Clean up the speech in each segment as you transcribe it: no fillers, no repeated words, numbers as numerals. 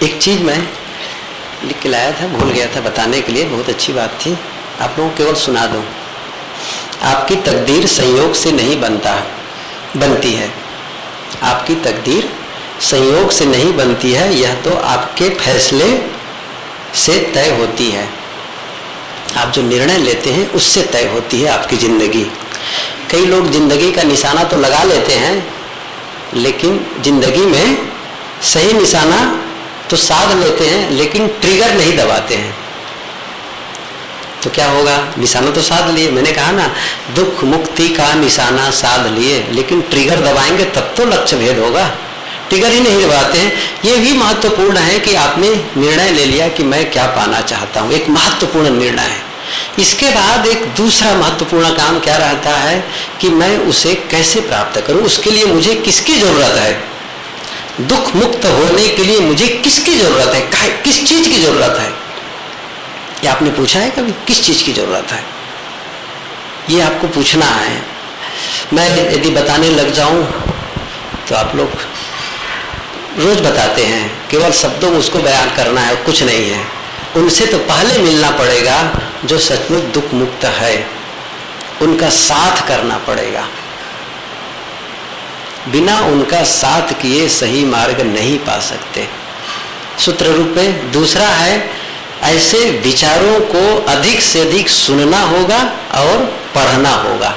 एक चीज मैं लिख के लाया था, भूल गया था बताने के लिए, बहुत अच्छी बात थी, आप लोगों को केवल सुना दूं। आपकी तकदीर संयोग से नहीं बनती है। आपकी तकदीर संयोग से नहीं बनती है, यह तो आपके फैसले से तय होती है। आप जो निर्णय लेते हैं उससे तय होती है आपकी जिंदगी। कई लोग जिंदगी का निशाना तो लगा लेते हैं, लेकिन जिंदगी में सही निशाना तो साध लेते हैं, लेकिन ट्रिगर नहीं दबाते हैं। तो क्या होगा? निशाना तो साध लिए, मैंने कहा ना, दुख मुक्ति का निशाना साध लिए, लेकिन ट्रिगर दबाएंगे तब तो लक्ष्य भेद होगा। ट्रिगर ही नहीं दबाते हैं। ये भी महत्वपूर्ण है कि आपने निर्णय ले लिया कि मैं क्या पाना चाहता हूं, एक महत्वपूर्ण निर्णय है। इसके बाद एक दूसरा महत्वपूर्ण काम क्या रहता है कि मैं उसे कैसे प्राप्त करूं, उसके लिए मुझे किसकी जरूरत है। दुख मुक्त होने के लिए मुझे किसकी जरूरत है, किस चीज की जरूरत है? ये आपने पूछा है कभी, किस चीज की जरूरत है? ये आपको पूछना है। मैं यदि बताने लग जाऊं तो आप लोग रोज बताते हैं, केवल शब्दों में उसको बयान करना है, कुछ नहीं है। उनसे तो पहले मिलना पड़ेगा जो सचमुच दुख मुक्त है, उनका साथ करना पड़ेगा। बिना उनका साथ किए सही मार्ग नहीं पा सकते। सूत्र रूप में दूसरा है, ऐसे विचारों को अधिक से अधिक सुनना होगा और पढ़ना होगा,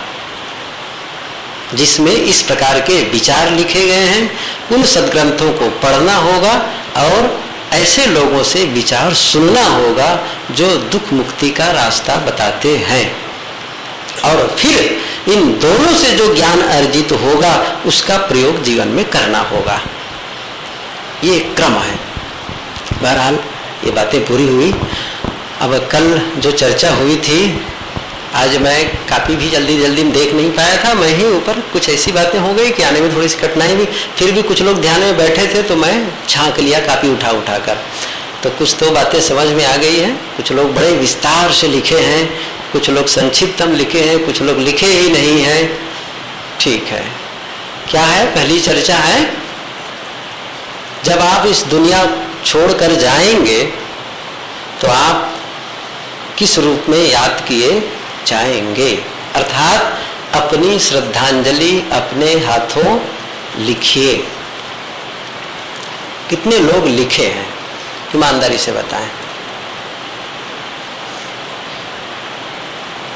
जिसमें इस प्रकार के विचार लिखे गए हैं। उन सद्ग्रंथों को पढ़ना होगा और ऐसे लोगों से विचार सुनना होगा जो दुख मुक्ति का रास्ता बताते हैं। और फिर इन दोनों से जो ज्ञान अर्जित होगा उसका प्रयोग जीवन में करना होगा। ये क्रम है। बहरहाल ये बातें पूरी हुई। अब कल जो चर्चा हुई थी, आज मैं कापी भी जल्दी में देख नहीं पाया था, मैं ही ऊपर कुछ ऐसी बातें हो गई कि आने में थोड़ी सी कठिनाई हुई। फिर भी कुछ लोग ध्यान में बैठे थे तो मैं झांक लिया कापी उठा कर, तो कुछ तो बातें समझ में आ गई हैं। कुछ लोग बड़े विस्तार से लिखे हैं, कुछ लोग संक्षिप्तम लिखे हैं, कुछ लोग लिखे ही नहीं है। ठीक है, क्या है? पहली चर्चा है, जब आप इस दुनिया छोड़कर जाएंगे तो आप किस रूप में याद किए जाएंगे, अर्थात अपनी श्रद्धांजलि अपने हाथों लिखिए। कितने लोग लिखे हैं, ईमानदारी से बताएं?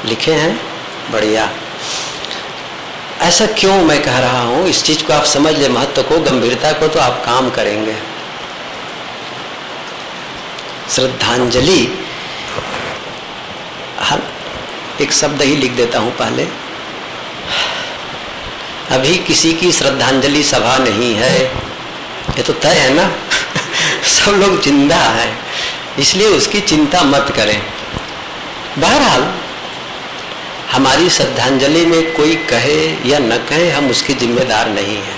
लिखे हैं? बढ़िया। ऐसा क्यों मैं कह रहा हूं, इस चीज को आप समझ ले, महत्व को, गंभीरता को, तो आप काम करेंगे। श्रद्धांजलि, हम एक शब्द ही लिख देता हूं पहले। अभी किसी की श्रद्धांजलि सभा नहीं है, ये तो तय है ना। सब लोग जिंदा हैं, इसलिए उसकी चिंता मत करें। बहरहाल हमारी श्रद्धांजलि में कोई कहे या न कहे, हम उसके जिम्मेदार नहीं हैं।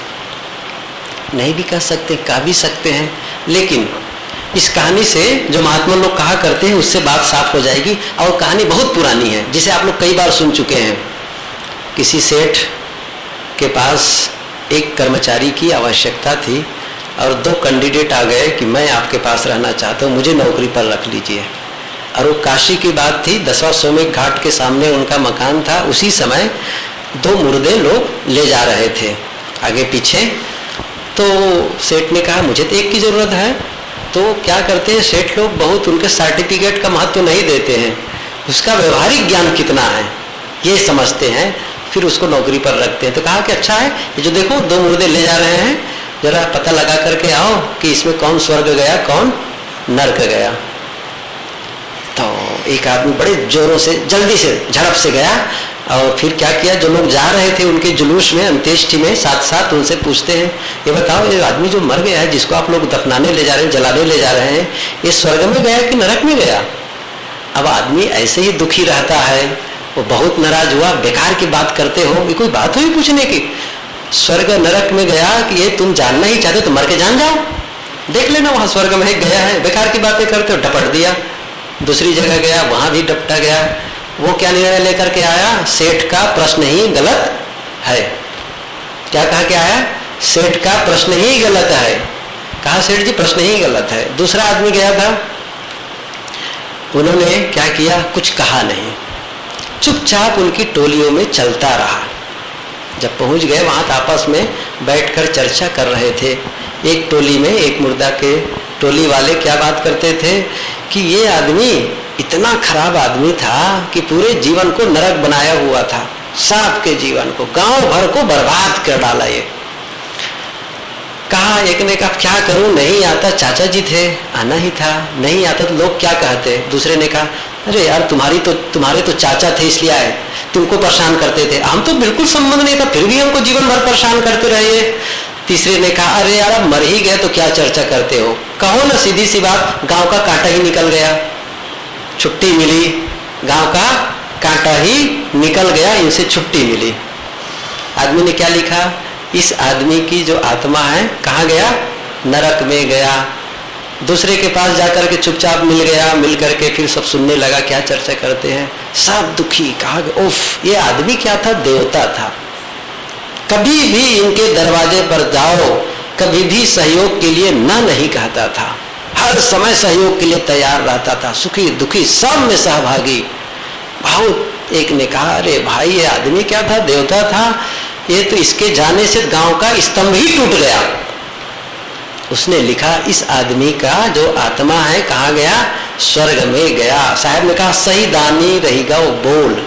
नहीं भी कह सकते, कह भी सकते हैं, लेकिन इस कहानी से जो महात्मा लोग कहा करते हैं उससे बात साफ हो जाएगी। और कहानी बहुत पुरानी है, जिसे आप लोग कई बार सुन चुके हैं। किसी सेठ के पास एक कर्मचारी की आवश्यकता थी और 2 कैंडिडेट आ गए कि मैं आपके पास रहना चाहता हूँ, मुझे नौकरी पर रख लीजिए। और वो काशी की बात थी, 10वां सोमेघ घाट के सामने उनका मकान था। उसी समय 2 मुर्दे लोग ले जा रहे थे आगे पीछे। तो सेठ ने कहा मुझे तो एक की जरूरत है। तो क्या करते हैं सेठ लोग, बहुत उनके सर्टिफिकेट का महत्व नहीं देते हैं, उसका व्यवहारिक ज्ञान कितना है ये समझते हैं, फिर उसको नौकरी पर रखते हैं। तो कहा कि अच्छा है, ये जो देखो 2 मुर्दे ले जा रहे हैं, जरा पता लगा करके आओ कि इसमें कौन स्वर्ग गया कौन नरक गया। तो एक आदमी बड़े जोरों से, जल्दी से, झड़प से गया और फिर क्या किया, जो लोग जा रहे थे उनके जुलूस में, अंत्येष्टि में, साथ साथ उनसे पूछते हैं, ये बताओ ये आदमी जो मर गया है, जिसको आप लोग दफनाने ले जा रहे हैं, जलाने ले जा रहे हैं, ये स्वर्ग में गया कि नरक में गया? अब आदमी ऐसे ही दुखी रहता है, वो बहुत नाराज हुआ, बेकार की बात करते हो, ये कोई बात हुई पूछने की? स्वर्ग नरक में गया कि ये तुम जानना ही चाहते हो तो मर के जान जाओ, देख लेना वहां स्वर्ग में गया है, बेकार की बातें करते हो। डपट दिया। दूसरी जगह गया, वहां भी डपटा गया। वो क्या निर्णय लेकर के आया, सेठ का प्रश्न ही गलत है। क्या कहा, क्या है? सेठ का प्रश्न ही गलत है। कहा सेठ जी प्रश्न ही गलत है। दूसरा आदमी गया था, उन्होंने क्या किया, कुछ कहा नहीं, चुपचाप उनकी टोलियों में चलता रहा। जब पहुंच गए वहां आपस में बैठकर चर्चा कर रहे थे। एक टोली में एक मुर्दा के टोली वाले क्या बात करते थे कि ये आदमी इतना खराब आदमी था कि पूरे जीवन को नरक बनाया हुआ था, सबके जीवन को, गांव भर को बर्बाद कर डाला। ये कहा, एक ने कहा क्या करूं, नहीं आता, चाचा जी थे, आना ही था, नहीं आता तो लोग क्या कहते। दूसरे ने कहा अरे यार तुम्हारे तो चाचा थे इसलिए आए, तुमको परेशान करते थे, हम तो बिल्कुल संबंध नहीं था फिर भी हमको जीवन भर परेशान करते रहे। तीसरे ने कहा अरे यार अब मर ही गए तो क्या चर्चा करते हो, कहो ना सीधी सी बात, गांव का कांटा ही निकल गया, छुट्टी मिली, गांव का कांटा ही निकल गया, इनसे छुट्टी मिली। आदमी ने क्या लिखा, इस आदमी की जो आत्मा है कहाँ गया, नरक में गया। दूसरे के पास जाकर के चुपचाप मिल गया, मिल करके फिर सब सुनने लगा क्या चर्चा करते हैं, सब दुखी। कहा उफ, ये आदमी क्या था, देवता था, कभी भी इनके दरवाजे पर जाओ, कभी भी सहयोग के लिए ना नहीं कहता था, हर समय सहयोग के लिए तैयार रहता था, सुखी दुखी सब में सहभागी। बहुत एक ने कहा अरे भाई ये आदमी क्या था, देवता था, ये तो इसके जाने से गांव का स्तंभ ही टूट गया। उसने लिखा इस आदमी का जो आत्मा है कहाँ गया, स्वर्ग में गया। साहब ने कहा सही दानी रहेगा वो बोल।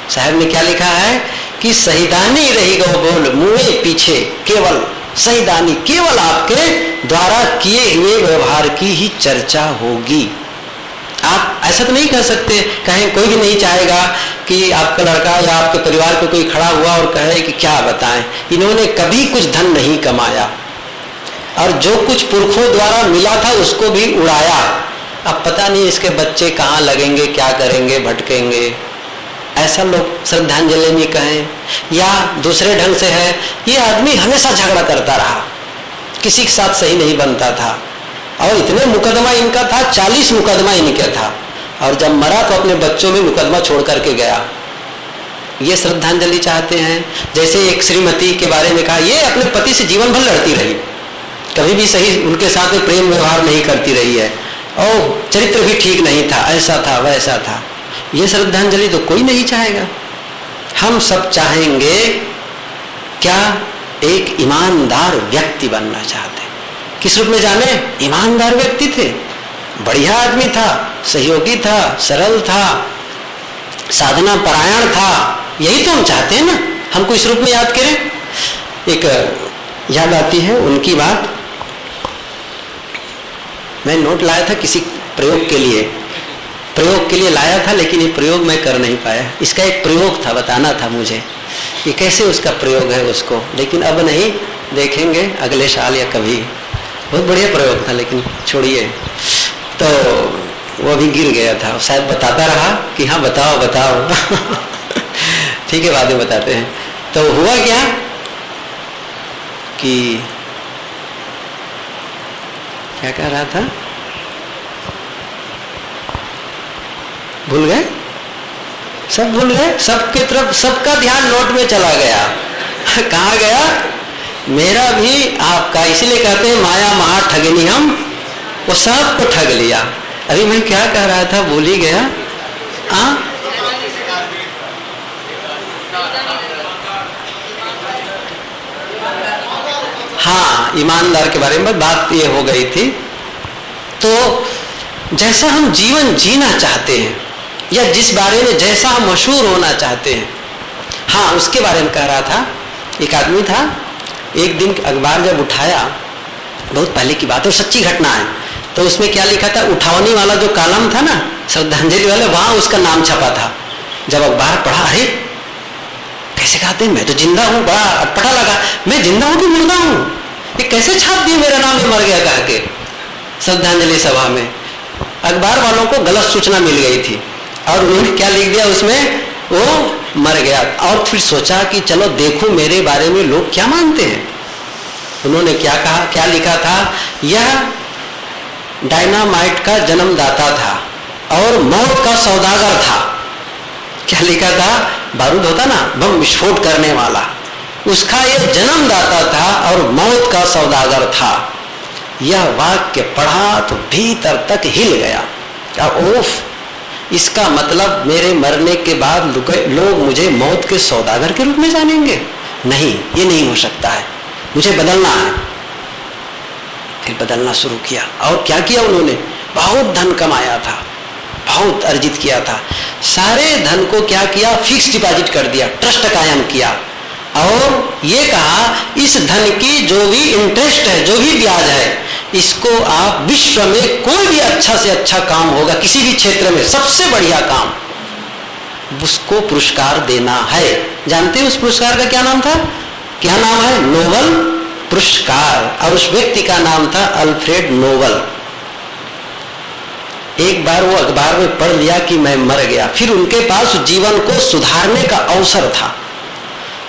साहब ने क्या लिखा है कि सही दानी रहेगा वो बोल, मुंह पीछे केवल सही दानी, केवल आपके द्वारा किए हुए व्यवहार की ही चर्चा होगी। आप ऐसा तो नहीं कह सकते, कहें कोई भी नहीं चाहेगा कि आपका लड़का या आपके परिवार को कोई खड़ा हुआ और कहे कि क्या बताएं, इन्होंने कभी कुछ धन नहीं कमाया और जो कुछ पुरखों द्वारा मिला था उसको भी उड़ाया, अब पता नहीं इसके बच्चे कहाँ लगेंगे, क्या करेंगे, भटकेंगे। ऐसा लोग श्रद्धांजलि में कहें, या दूसरे ढंग से है ये आदमी हमेशा झगड़ा करता रहा, किसी के साथ सही नहीं बनता था और इतने मुकदमा इनका था, 40 मुकदमा इनका था, और जब मरा तो अपने बच्चों में मुकदमा छोड़ करके गया। ये श्रद्धांजलि चाहते हैं। जैसे एक श्रीमती के बारे में कहा, ये अपने पति से जीवन भर लड़ती रही, कभी भी सही उनके साथ में प्रेम व्यवहार नहीं करती रही है और चरित्र भी ठीक नहीं था, ऐसा था वैसा था। ये श्रद्धांजलि तो कोई नहीं चाहेगा। हम सब चाहेंगे क्या, एक ईमानदार व्यक्ति बनना चाहते। किस रूप में जाने, ईमानदार व्यक्ति थे, बढ़िया आदमी था, सहयोगी था, सरल था, साधना परायण था, यही तो हम चाहते हैं ना। हमको इस रूप में याद करें। एक याद आती है उनकी बात, मैं नोट लाया था किसी प्रयोग के लिए लाया था, लेकिन ये प्रयोग मैं कर नहीं पाया। इसका एक प्रयोग था, बताना था मुझे ये कैसे उसका प्रयोग है उसको, लेकिन अब नहीं, देखेंगे अगले साल या कभी। बहुत बढ़िया प्रयोग था, लेकिन छोड़िए। तो वो भी गिर गया था, शायद बताता रहा कि हाँ बताओ बताओ ठीक है बाद में बताते हैं। तो हुआ क्या कि क्या कह रहा था, भूल गए, सब भूल गए, सबके तरफ सबका ध्यान नोट में चला गया कहाँ गया, मेरा भी आपका। इसीलिए कहते हैं माया महा ठगनी, हम वो सबको ठग लिया। अभी मैं क्या कह रहा था भूल ही गया। हाँ, ईमानदार के बारे में बात ये हो गई थी। तो जैसा हम जीवन जीना चाहते हैं या जिस बारे में जैसा हम मशहूर होना चाहते हैं, हाँ उसके बारे में कह रहा था। एक आदमी था, एक दिन अखबार जब उठाया, बहुत पहले की बात है, सच्ची घटना है, तो उसमें क्या लिखा था, उठावनी वाला जो कॉलम था ना श्रद्धांजलि वाले, वहां उसका नाम छपा था। जब अखबार पढ़ा, अरे कैसे कहते हैं, मैं तो जिंदा हूं, बड़ा अटपटा लगा, मैं जिंदा हूं कि मुर्दा हूं, ये कैसे छाप दिए मेरा नाम, ये मर गया कह के। श्रद्धांजलि सभा में अखबार वालों को गलत सूचना मिल गई थी और उन्होंने क्या लिख दिया उसमें, वो मर गया। और फिर सोचा कि चलो देखो मेरे बारे में लोग क्या मानते हैं। उन्होंने क्या कहा, क्या लिखा था, यह डायनामाइट का जन्मदाता था और मौत का सौदागर था। क्या लिखा था, बारूद होता ना, बम विस्फोट करने वाला, उसका ये जन्मदाता था और मौत का सौदागर था। यह वाक्य पढ़ा तो भीतर तक हिल गया। ओफ, इसका मतलब मेरे मरने के बाद लोग मुझे मौत के सौदागर के रूप में जानेंगे? नहीं, ये नहीं हो सकता है, मुझे बदलना है। फिर बदलना शुरू किया। और क्या किया उन्होंने? बहुत धन कमाया था, बहुत अर्जित किया था। सारे धन को क्या किया? फिक्स डिपॉजिट कर दिया, ट्रस्ट कायम किया और ये कहा इस धन की जो भी इंटरेस्ट है, जो भी ब्याज है, इसको आप विश्व में कोई भी अच्छा से अच्छा काम होगा, किसी भी क्षेत्र में सबसे बढ़िया काम, उसको पुरस्कार देना है। जानते हैं उस पुरस्कार का क्या नाम था? क्या नाम है? नोबल पुरस्कार। और उस व्यक्ति का नाम था अल्फ्रेड नोबल। एक बार वो अखबार में पढ़ लिया कि मैं मर गया, फिर उनके पास जीवन को सुधारने का अवसर था।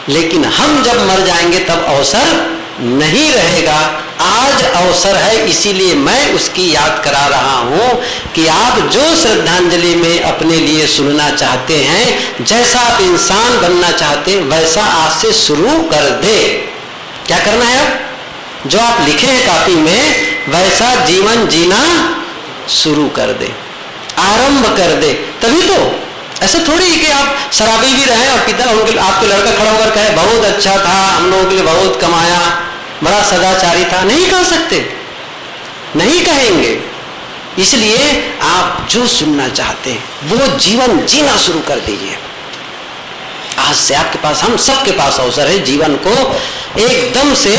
लेकिन हम जब मर जाएंगे तब अवसर नहीं रहेगा। आज अवसर है, इसीलिए मैं उसकी याद करा रहा हूं कि आप जो श्रद्धांजलि में अपने लिए सुनना चाहते हैं, जैसा आप इंसान बनना चाहते हैं, वैसा आज से शुरू कर दे। क्या करना है? अब जो आप लिखे हैं कॉपी में, वैसा जीवन जीना शुरू कर दे, आरंभ कर दे। तभी तो ऐसे थोड़ी कि आप शराबी भी रहे और पिता आपके लड़का खड़ा होकर कहे बहुत अच्छा था, हम लोगों के लिए बहुत कमाया, बड़ा सदाचारी था। नहीं कह सकते, नहीं कहेंगे। इसलिए आप जो सुनना चाहते हैं वो जीवन जीना शुरू कर दीजिए। आज से आपके पास, हम सबके पास अवसर है जीवन को एकदम से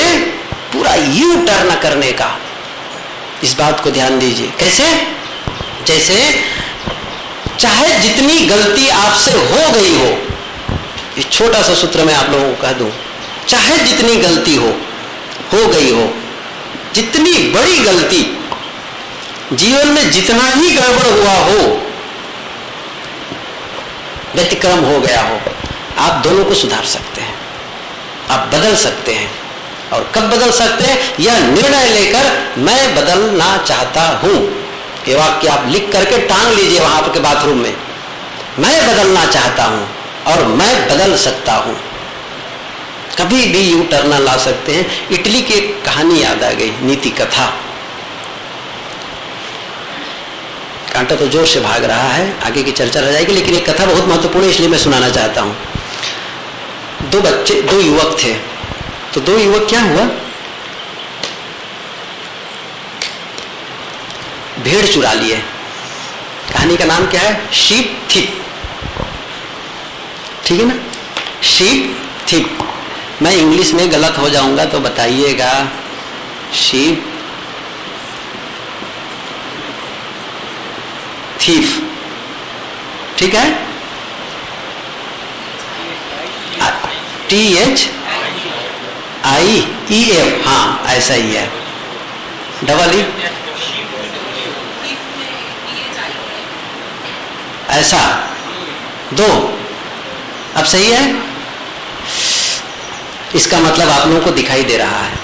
पूरा यू टर्न करने का। इस बात को ध्यान दीजिए। कैसे? जैसे चाहे जितनी गलती आपसे हो गई हो, ये छोटा सा सूत्र मैं आप लोगों को कह दूं, चाहे जितनी गलती हो गई हो, जितनी बड़ी गलती, जीवन में जितना ही गड़बड़ हुआ हो, व्यतिक्रम हो गया हो, आप दोनों को सुधार सकते हैं, आप बदल सकते हैं। और कब बदल सकते हैं? यह निर्णय लेकर मैं बदलना चाहता हूं। ये वाक्य आप लिख करके टांग लीजिए वहां आपके बाथरूम में। मैं बदलना चाहता हूं और मैं बदल सकता हूं। कभी भी यू टर्न ला सकते हैं। इटली की कहानी याद आ गई, नीति कथा। कांटा तो जोर से भाग रहा है, आगे की चर्चा रह जाएगी, लेकिन एक कथा बहुत महत्वपूर्ण है, इसलिए मैं सुनाना चाहता हूं। दो युवक थे। तो दो युवक, क्या हुआ? भेड़ चुरा लिए। कहानी का नाम क्या है? शीप थिप। ठीक है ना? शीप थिप। मैं इंग्लिश में गलत हो जाऊंगा तो बताइएगा। शीप थीफ, ठीक है? THIEF, हाँ ऐसा ही है। डबल ई ऐसा दो। अब सही है? इसका मतलब आप लोगों को दिखाई दे रहा है।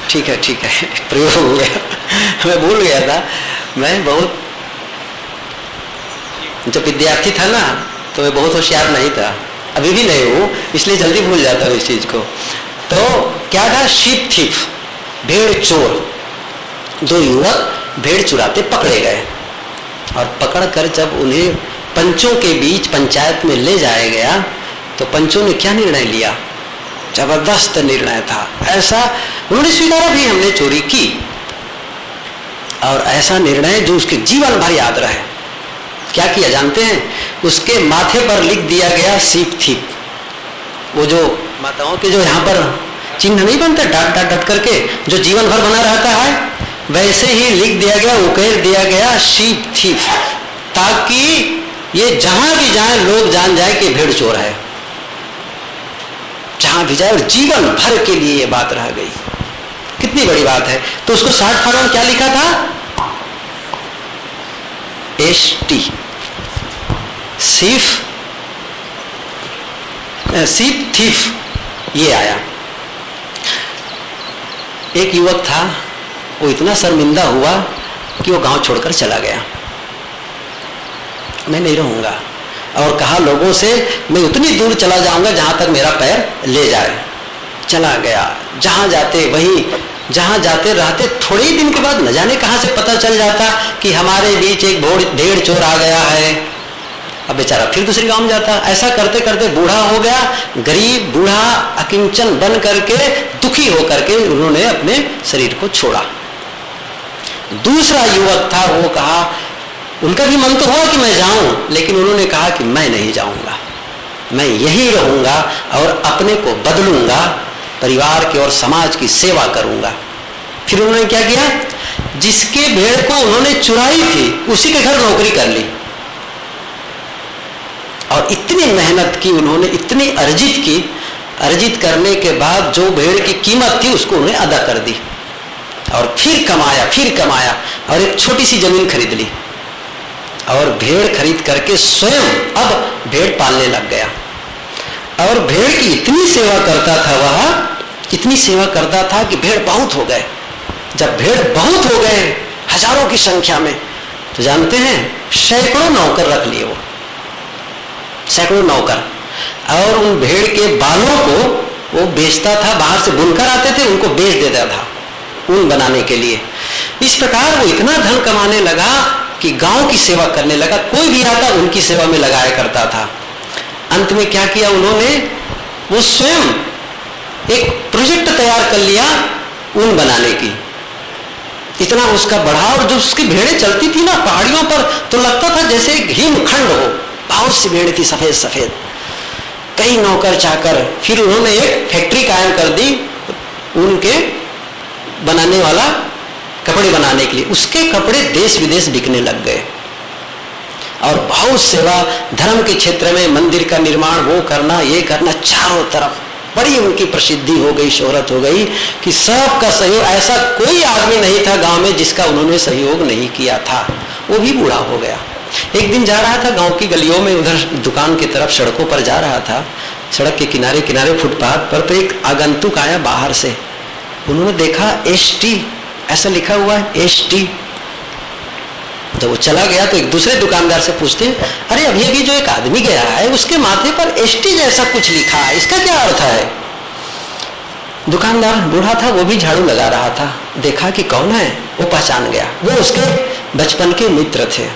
ठीक है, ठीक है, प्रयोग हो गया। मैं भूल गया था। मैं बहुत, जब विद्यार्थी था ना तो मैं बहुत होशियार नहीं था, अभी भी नहीं हूं, इसलिए जल्दी भूल जाता हूं इस चीज को। तो क्या था? शीप थीफ, भेड़ चोर। दो युवक भेड़ चुराते पकड़े गए और पकड़कर जब उन्हें पंचों के बीच पंचायत में ले जाया गया तो पंचों ने क्या निर्णय लिया? जबरदस्त निर्णय था। ऐसा उन्होंने स्वीकारा भी, हमने चोरी की, और ऐसा निर्णय जो उसके जीवन भर याद रहे। क्या किया जानते हैं? उसके माथे पर लिख दिया गया शीप थीफ। वो जो माताओं के जो यहाँ पर चिन्ह नहीं बनते डट डट डट करके, जो जीवन भर बना रहता है, वैसे ही लिख दिया गया, उकेर दिया गया शीप थीफ, ताकि ये जहां भी जाए लोग जान जाए कि भेड़ चोर है। जहां भी जाए, और जीवन भर के लिए ये बात रह गई। कितनी बड़ी बात है। तो उसको शॉर्ट फॉर्म में क्या लिखा था? ST, शीप थीफ, ये आया। एक युवक था, वो इतना शर्मिंदा हुआ कि वो गांव छोड़कर चला गया। मैं नहीं रहूंगा, और कहा लोगों से मैं उतनी दूर चला जाऊंगा जहां तक मेरा पैर ले जाए। चला गया। जहां जाते वही, जहां जाते रहते, थोड़े ही दिन के बाद न जाने कहां से पता चल जाता कि हमारे बीच एक भेड़ चोर आ गया है। अब बेचारा फिर दूसरे गांव में जाता। ऐसा करते करते बूढ़ा हो गया, गरीब बूढ़ा अकिंचन बन करके, दुखी होकर के उन्होंने अपने शरीर को छोड़ा। दूसरा युवक था, वो कहा, उनका भी मन तो हुआ कि मैं जाऊं, लेकिन उन्होंने कहा कि मैं नहीं जाऊंगा, मैं यही रहूंगा और अपने को बदलूंगा, परिवार की और समाज की सेवा करूंगा। फिर उन्होंने क्या किया, जिसके भेड़ को उन्होंने चुराई थी उसी के घर नौकरी कर ली और इतनी मेहनत की उन्होंने, इतनी अर्जित की, अर्जित करने के बाद जो भेड़ की कीमत थी उसको उन्होंने अदा कर दी और फिर कमाया और एक छोटी सी जमीन खरीद ली और भेड़ खरीद करके स्वयं अब भेड़ पालने लग गया। और भेड़ की इतनी सेवा करता था वह, इतनी सेवा करता था कि भेड़ बहुत हो गए। जब भेड़ बहुत हो गए, हजारों की संख्या में, तो जानते हैं सैकड़ों नौकर रख लिए वो, सैकड़ों नौकर। और उन भेड़ के बालों को वो बेचता था, बाहर से बुनकर आते थे, उनको बेच देता था ऊन बनाने के लिए। इस प्रकार वो इतना धन कमाने लगा कि गांव की सेवा करने लगा, कोई भी आता उनकी सेवा में लगाया करता था। अंत में क्या किया उन्होंने, वो स्वयं एक प्रोजेक्ट तैयार कर लिया ऊन बनाने की। इतना उसका बढ़ा, और जो उसकी भेड़ें चलती थी ना पहाड़ियों पर, तो लगता था जैसे एक हिमखंड हो, बहुत सी भेड़ थी सफेद सफेद, कई नौकर चाकर। फिर उन्होंने एक फैक्ट्री कायम कर दी ऊन के बनाने वाला, कपड़े बनाने के लिए। उसके कपड़े देश विदेश बिकने लग गए और बहुत सेवा, धर्म के क्षेत्र में मंदिर का निर्माण, वो करना ये करना, चारों तरफ बड़ी उनकी प्रसिद्धि हो गई, शोहरत हो गई कि सबका सहयोग। ऐसा कोई आदमी नहीं था गांव में जिसका उन्होंने सहयोग नहीं किया था। वो भी बूढ़ा हो गया। एक दिन जा रहा था गांव की गलियों में, उधर दुकान की तरफ सड़कों पर जा रहा था, सड़क के किनारे किनारे फुटपाथ पर, तो एक आगंतुक आया बाहर से। उन्होंने देखा ST ऐसा लिखा हुआ है, ST। जब वो चला गया तो एक दूसरे दुकानदार से पूछते हैं, अरे अभी अभी जो एक आदमी गया है उसके माथे पर ST जैसा कुछ लिखा है, इसका क्या अर्थ है? दुकानदार बूढ़ा था, वो भी झाड़ू लगा रहा था। देखा कि कौन है, वो पहचान गया। वो उसके बचपन के मित्र थे,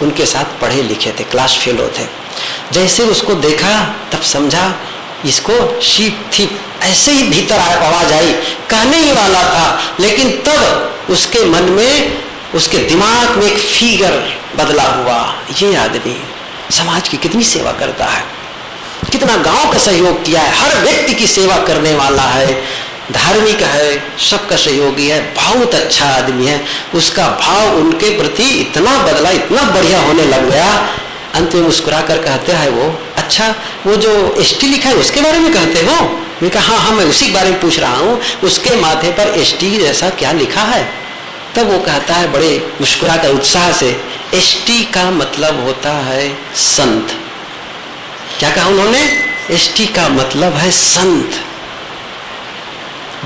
उनके साथ पढ़े लिखे थे, क्लास फेलो थे। जैसे उसको देखा तब समझा इसको शीप थी, ऐसे ही भीतर आवाज आई, कहने ही वाला था, लेकिन तब उसके मन में, उसके दिमाग में एक फिगर बदला हुआ। ये आदमी समाज की कितनी सेवा करता है, कितना गांव का सहयोग किया है, हर व्यक्ति की सेवा करने वाला है, धार्मिक है, सबका सहयोगी है, बहुत अच्छा आदमी है। उसका भाव उनके प्रति इतना बदला, इतना बढ़िया होने लग गया। अंत में मुस्कुरा कर कहते हैं वो, अच्छा वो जो ST लिखा है उसके बारे में कहते हो? मैं कहा हाँ, मैं उसी के बारे में पूछ रहा हूं, उसके माथे पर ST जैसा क्या लिखा है? तब वो कहता है बड़े मुस्कुरा कर उत्साह से, ST का मतलब होता है संत। क्या कहा उन्होंने? ST का मतलब है संत।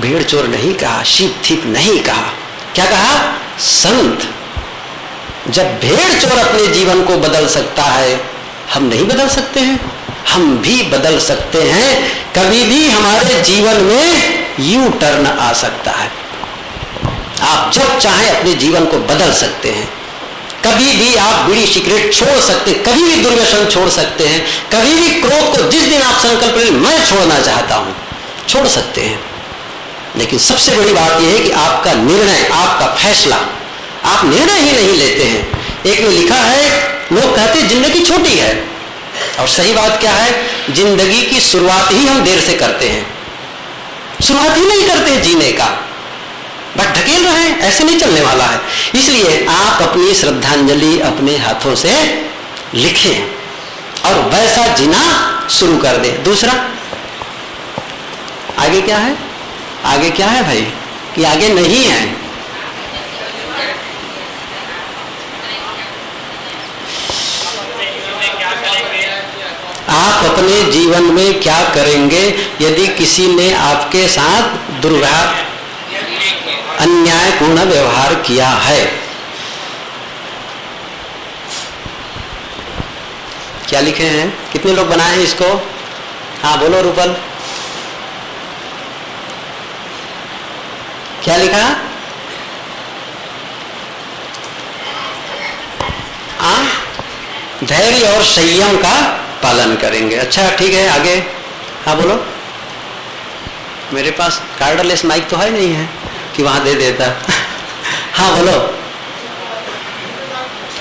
भेड़ चोर नहीं कहा, शीप थीप नहीं कहा, क्या कहा? संत। जब भेड़ चोर अपने जीवन को बदल सकता है, हम नहीं बदल सकते हैं? हम भी बदल सकते हैं। कभी भी हमारे जीवन में यू टर्न आ सकता है। आप जब चाहे अपने जीवन को बदल सकते हैं। कभी भी आप बीड़ी सिगरेट छोड़ सकते, कभी भी दुर्व्यसन छोड़ सकते हैं, कभी भी क्रोध को, जिस दिन आप संकल्प लें मैं छोड़ना चाहता हूं, छोड़ सकते हैं। लेकिन सबसे बड़ी बात यह है कि आपका निर्णय, आपका फैसला, आप निर्णय ही नहीं लेते हैं। एक में लिखा है, लोग कहते हैं जिंदगी छोटी है, और सही बात क्या है, जिंदगी की शुरुआत ही हम देर से करते हैं, शुरुआत ही नहीं करते हैं जीने का, बस ढकेल रहे हैं, ऐसे नहीं चलने वाला है। इसलिए आप अपनी श्रद्धांजलि अपने हाथों से लिखें और वैसा जीना शुरू कर दें। दूसरा, आगे क्या है? आगे क्या है भाई? कि आगे नहीं है। आप अपने जीवन में क्या करेंगे यदि किसी ने आपके साथ दुर्व्यवहार, अन्यायपूर्ण व्यवहार किया है? क्या लिखे हैं? कितने लोग बनाए हैं इसको? हाँ बोलो रूपल। क्या लिखा? धैर्य और संयम का पालन करेंगे। अच्छा ठीक है, आगे। हाँ बोलो। मेरे पास कार्डलेस माइक तो है नहीं है कि वहां दे देता। हाँ बोलो,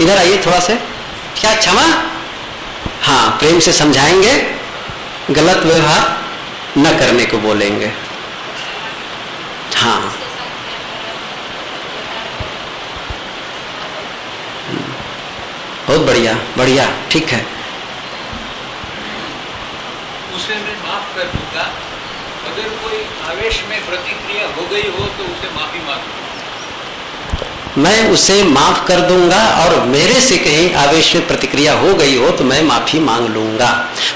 इधर आइए थोड़ा से। क्या क्षमा? हाँ, प्रेम से समझाएंगे, गलत व्यवहार न करने को बोलेंगे। हाँ बहुत बढ़िया, बढ़िया, ठीक है। उसे मैं माफ कर दूंगा, अगर कोई आवेश में प्रतिक्रिया हो गई हो तो उसे माफी मांगूंगा। मैं उसे माफ कर दूंगा और मेरे से कहीं आवेश में प्रतिक्रिया हो गई हो तो मैं माफी मांग लूंगा।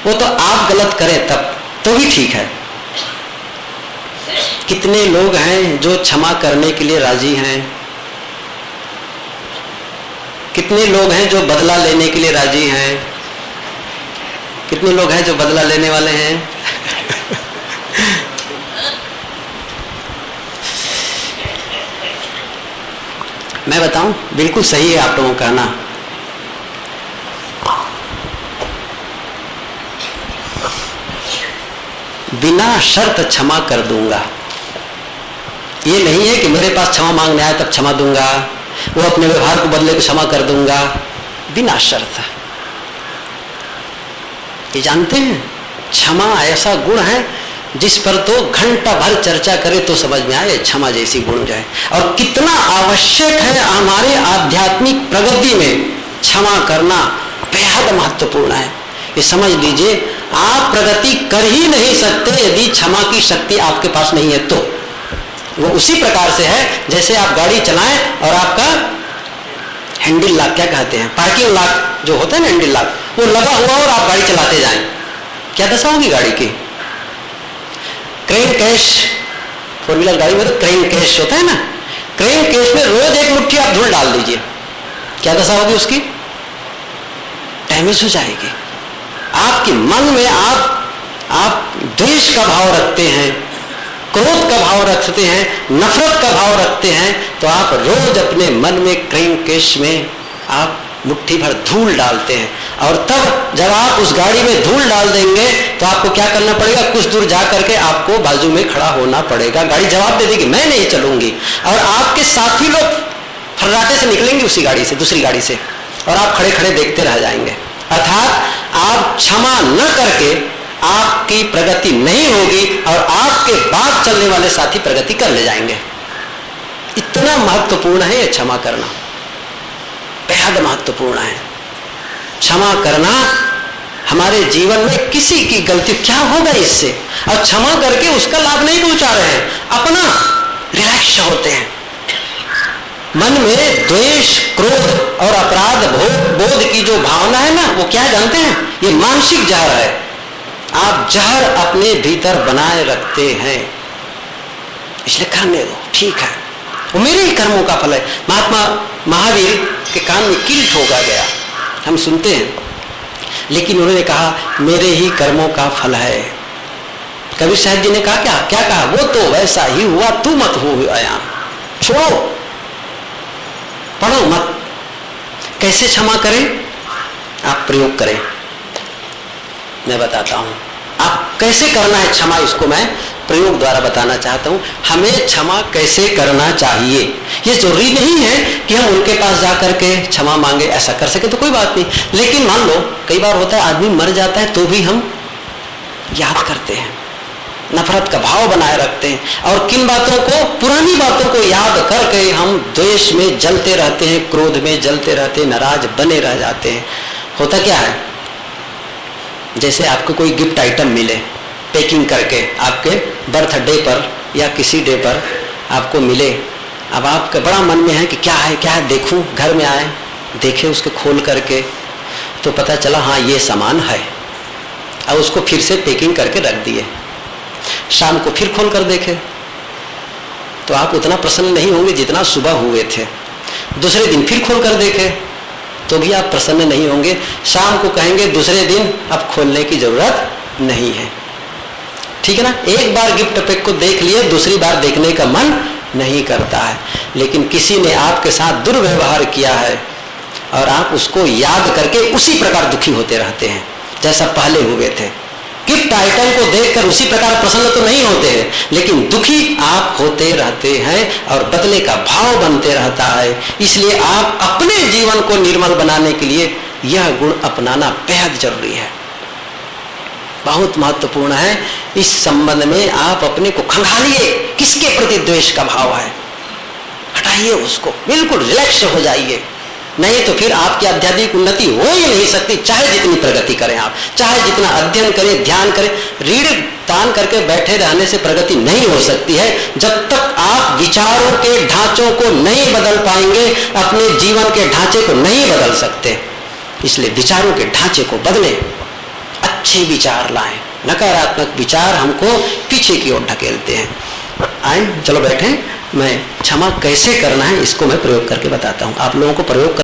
वो तो आप गलत करें तब तो भी ठीक है। कितने लोग हैं जो क्षमा करने के लिए राजी हैं? कितने लोग हैं जो बदला लेने के लिए राजी हैं? कितने लोग हैं जो बदला लेने वाले हैं? मैं बताऊं, बिल्कुल सही है आप लोगों का कहना। बिना शर्त क्षमा कर दूंगा। ये नहीं है कि मेरे पास क्षमा मांगने आया तब क्षमा दूंगा, वो अपने व्यवहार को बदले को क्षमा कर दूंगा। बिना शर्त। ये जानते हैं, क्षमा ऐसा गुण है जिस पर तो घंटा भर चर्चा करे तो समझ में आए क्षमा जैसी गुण जो है, और कितना आवश्यक है हमारे आध्यात्मिक प्रगति में क्षमा करना बेहद महत्वपूर्ण है। ये समझ लीजिए, आप प्रगति कर ही नहीं सकते यदि क्षमा की शक्ति आपके पास नहीं है। तो वो उसी प्रकार से है जैसे आप गाड़ी चलाएं और आपका हैंडल लॉक, क्या कहते हैं, पार्किंग लॉक जो होता है ना, हैंडल लॉक, वो लगा हुआ और आप गाड़ी चलाते जाएं, क्या दशा होगी गाड़ी की? क्रेन कैश, फोर व्हीलर गाड़ी में तो क्रेन कैश होता है ना, क्रेन कैश में रोज एक मुट्ठी आप धूल डाल दीजिए, क्या दशा होगी उसकी? डैमेज हो जाएगी। आपके मन में आप द्वेष का भाव रखते हैं, क्रोध का भाव रखते हैं, नफरत का भाव रखते हैं, तो आप रोज अपने मन में क्रेन केश में आप मुट्ठी भर धूल डालते हैं। और तब जब आप उस गाड़ी में धूल डाल देंगे तो आपको क्या करना पड़ेगा? कुछ दूर जा करके आपको बाजू में खड़ा होना पड़ेगा। गाड़ी जवाब दे देगी मैं नहीं चलूंगी, और आपके साथी लोग फर्राटे से निकलेंगे उसी गाड़ी से, दूसरी गाड़ी से, और आप खड़े खड़े देखते रह जाएंगे। अर्थात आप क्षमा न करके आपकी प्रगति नहीं होगी और आपके बाद चलने वाले साथी प्रगति कर ले जाएंगे। इतना महत्वपूर्ण है क्षमा करना, बेहद महत्वपूर्ण है। क्षमा करना हमारे जीवन में किसी की गलती क्या होगा इससे, और क्षमा करके उसका लाभ नहीं पहुंचा रहे हैं, अपना रिलैक्स होते हैं। मन में द्वेष, क्रोध और अपराध बोध की जो भावना है ना, वो क्या जानते हैं? ये मानसिक जहर है। आप जहर अपने भीतर बनाए रखते हैं, इसलिए करने दो, ठीक है, वो मेरे ही कर्मों का फल है। महात्मा महावीर के कान में कील ठोका गया, हम सुनते हैं, लेकिन उन्होंने कहा मेरे ही कर्मों का फल है। कबीर साहब जी ने कहा क्या कहा? वो तो वैसा ही हुआ, तू मत हो आया, छोड़ो, पढ़ो मत। कैसे क्षमा करें? आप प्रयोग करें, मैं बताता हूं आप कैसे करना है क्षमा, इसको मैं प्रयोग द्वारा बताना चाहता हूं। हमें क्षमा कैसे करना चाहिए, ये जरूरी नहीं है कि हम उनके पास जाकर के क्षमा मांगे, ऐसा कर सके तो कोई बात नहीं, लेकिन मान लो कई बार होता है आदमी मर जाता है तो भी हम याद करते हैं, नफरत का भाव बनाए रखते हैं, और किन बातों को, पुरानी बातों को याद करके हम द्वेष में जलते रहते हैं, क्रोध में जलते रहते हैं, नाराज बने रह जाते हैं। होता क्या है, जैसे आपको कोई गिफ्ट आइटम मिले पैकिंग करके, आपके बर्थडे पर या किसी डे पर आपको मिले, अब आपका बड़ा मन में है कि क्या है देखूं, घर में आए देखे उसके खोल करके तो पता चला हाँ ये सामान है, और उसको फिर से पैकिंग करके रख दिए। शाम को फिर खोल कर देखे तो आप उतना प्रसन्न नहीं होंगे जितना सुबह हुए थे। दूसरे दिन फिर खोल कर देखे तो भी आप प्रसन्न नहीं होंगे। शाम को कहेंगे दूसरे दिन अब खोलने की जरूरत नहीं है, ठीक है ना। एक बार गिफ्ट पैक को देख लिए, दूसरी बार देखने का मन नहीं करता है। लेकिन किसी ने आपके साथ दुर्व्यवहार किया है और आप उसको याद करके उसी प्रकार दुखी होते रहते हैं जैसा पहले हुए थे। गिफ्ट आइटम को देखकर उसी प्रकार प्रसन्न तो नहीं होते हैं, लेकिन दुखी आप होते रहते हैं और बदले का भाव बनते रहता है। इसलिए आप अपने जीवन को निर्मल बनाने के लिए यह गुण अपनाना बेहद जरूरी है, बहुत महत्वपूर्ण है। इस संबंध में आप अपने को खंगालिए, किसके प्रति द्वेष का भाव है हटाइए उसको, बिल्कुल रिलैक्स हो जाइए। नहीं तो फिर आपकी आध्यात्मिक उन्नति हो ही नहीं सकती, चाहे जितनी प्रगति करें आप, चाहे जितना अध्ययन करें, ध्यान करें। रीढ़ तान करके बैठे रहने से प्रगति नहीं हो सकती है जब तक आप विचारों के ढांचों को नहीं बदल पाएंगे, अपने जीवन के ढांचे को नहीं बदल सकते। इसलिए विचारों के ढांचे को बदलें, अच्छे विचार लाएं। नकारात्मक विचार हमको पीछे की ओर ढकेलते हैं। आए, चलो बैठे। मैं क्षमा कैसे करना है इसको मैं प्रयोग करके बताता हूं, आप लोगों को प्रयोग